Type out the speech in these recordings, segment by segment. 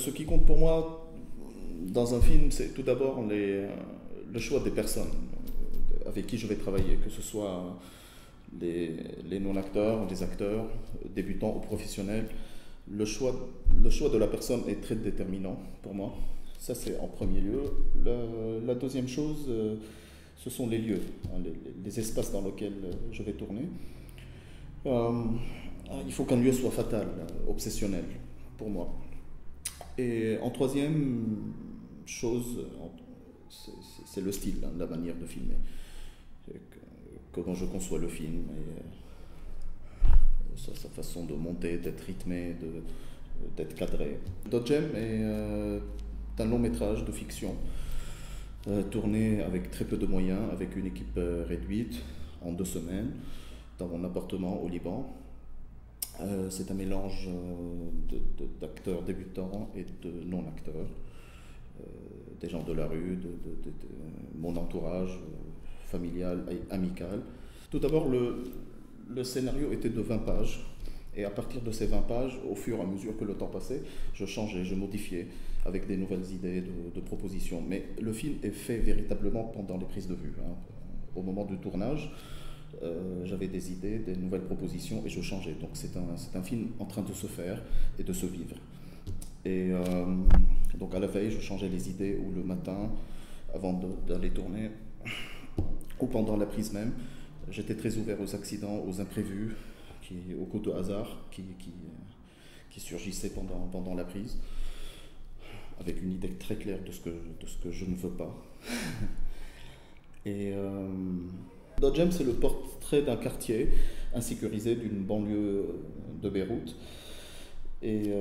Ce qui compte pour moi dans un film, c'est tout d'abord le choix des personnes avec qui je vais travailler, que ce soit les non-acteurs, les acteurs, débutants ou professionnels. Le choix de la personne est très déterminant pour moi. Ça, c'est en premier lieu. La deuxième chose, ce sont les lieux, hein, les espaces dans lesquels je vais tourner. Euh, il faut qu'un lieu soit fatal, obsessionnel pour moi. Et en troisième chose, c'est le style, hein, la manière de filmer. Comment je conçois le film, et sa façon de monter, d'être rythmé, d'être cadré. Dodgem est un long métrage de fiction, tourné avec très peu de moyens, avec une équipe réduite, en 2 semaines, dans mon appartement au Liban. C'est un mélange d'acteurs débutants et de non-acteurs, des gens de la rue, de mon entourage familial et amical. Tout d'abord, le scénario était de 20 pages. Et à partir de ces 20 pages, au fur et à mesure que le temps passait, je changeais, je modifiais avec des nouvelles idées, de propositions. Mais le film est fait véritablement pendant les prises de vue, hein. Au moment du tournage, j'avais des idées, des nouvelles propositions et je changeais. Donc c'est un film en train de se faire et de se vivre. Et donc à la veille, je changeais les idées ou le matin avant d'aller tourner ou pendant la prise même. J'étais très ouvert aux accidents, aux imprévus, aux coups de hasard qui surgissaient pendant la prise, avec une idée très claire de ce que je ne veux pas. Et Dodgem, c'est le portrait d'un quartier insécurisé d'une banlieue de Beyrouth et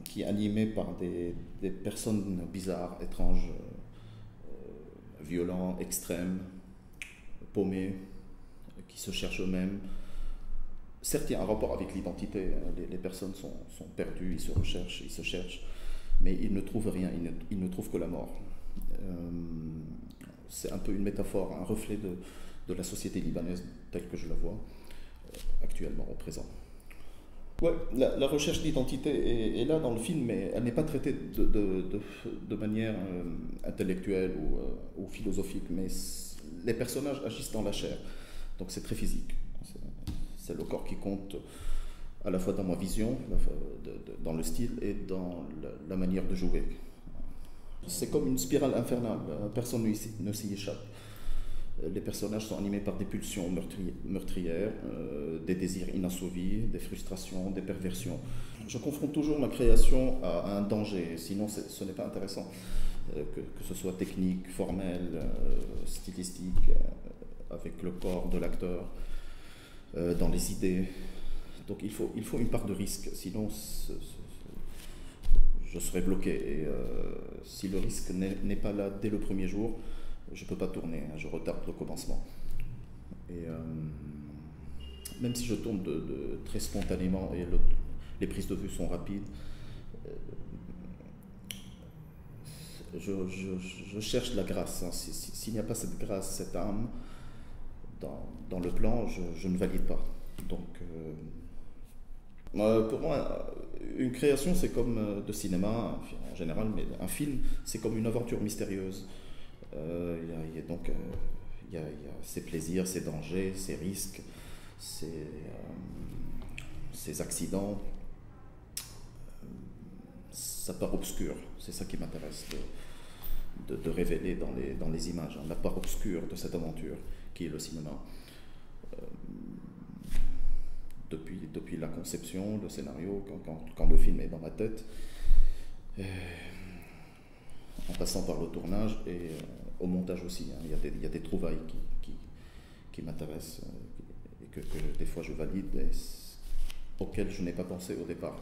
qui est animé par des personnes bizarres, étranges, violents, extrêmes, paumés, qui se cherchent eux-mêmes. Certes, il y a un rapport avec l'identité, les personnes sont perdues, ils se recherchent, ils se cherchent, mais ils ne trouvent rien, ils ne trouvent que la mort. C'est un peu une métaphore, un reflet de la société libanaise telle que je la vois actuellement, au présent. Ouais, la recherche d'identité est là dans le film, mais elle n'est pas traitée de manière intellectuelle ou philosophique, mais les personnages agissent dans la chair, donc c'est très physique. C'est le corps qui compte à la fois dans ma vision, dans le style et dans la manière de jouer. C'est comme une spirale infernale, personne ne s'y échappe. Les personnages sont animés par des pulsions meurtrières, des désirs inassouvis, des frustrations, des perversions. Je confronte toujours ma création à un danger, sinon ce n'est pas intéressant, que ce soit technique, formel, stylistique, avec le corps de l'acteur, dans les idées. Donc il faut une part de risque, sinon je serai bloqué. Et si le risque n'est pas là dès le premier jour, je ne peux pas tourner, hein, je retarde le commencement. Et même si je tourne très spontanément et les prises de vue sont rapides, je cherche la grâce, hein. S'il n'y a pas cette grâce, cette âme dans le plan, je ne valide pas. Donc pour moi, une création, c'est comme de cinéma en général, mais un film, c'est comme une aventure mystérieuse. Il y a ses plaisirs, ses dangers, ses risques, ses accidents. Sa part obscure, c'est ça qui m'intéresse de révéler dans les images, hein, la part obscure de cette aventure qui est le cinéma. Depuis la conception, le scénario, quand le film est dans ma tête, en passant par le tournage et au montage aussi, hein. Il y a des trouvailles qui m'intéressent et que des fois je valide et auxquelles je n'ai pas pensé au départ.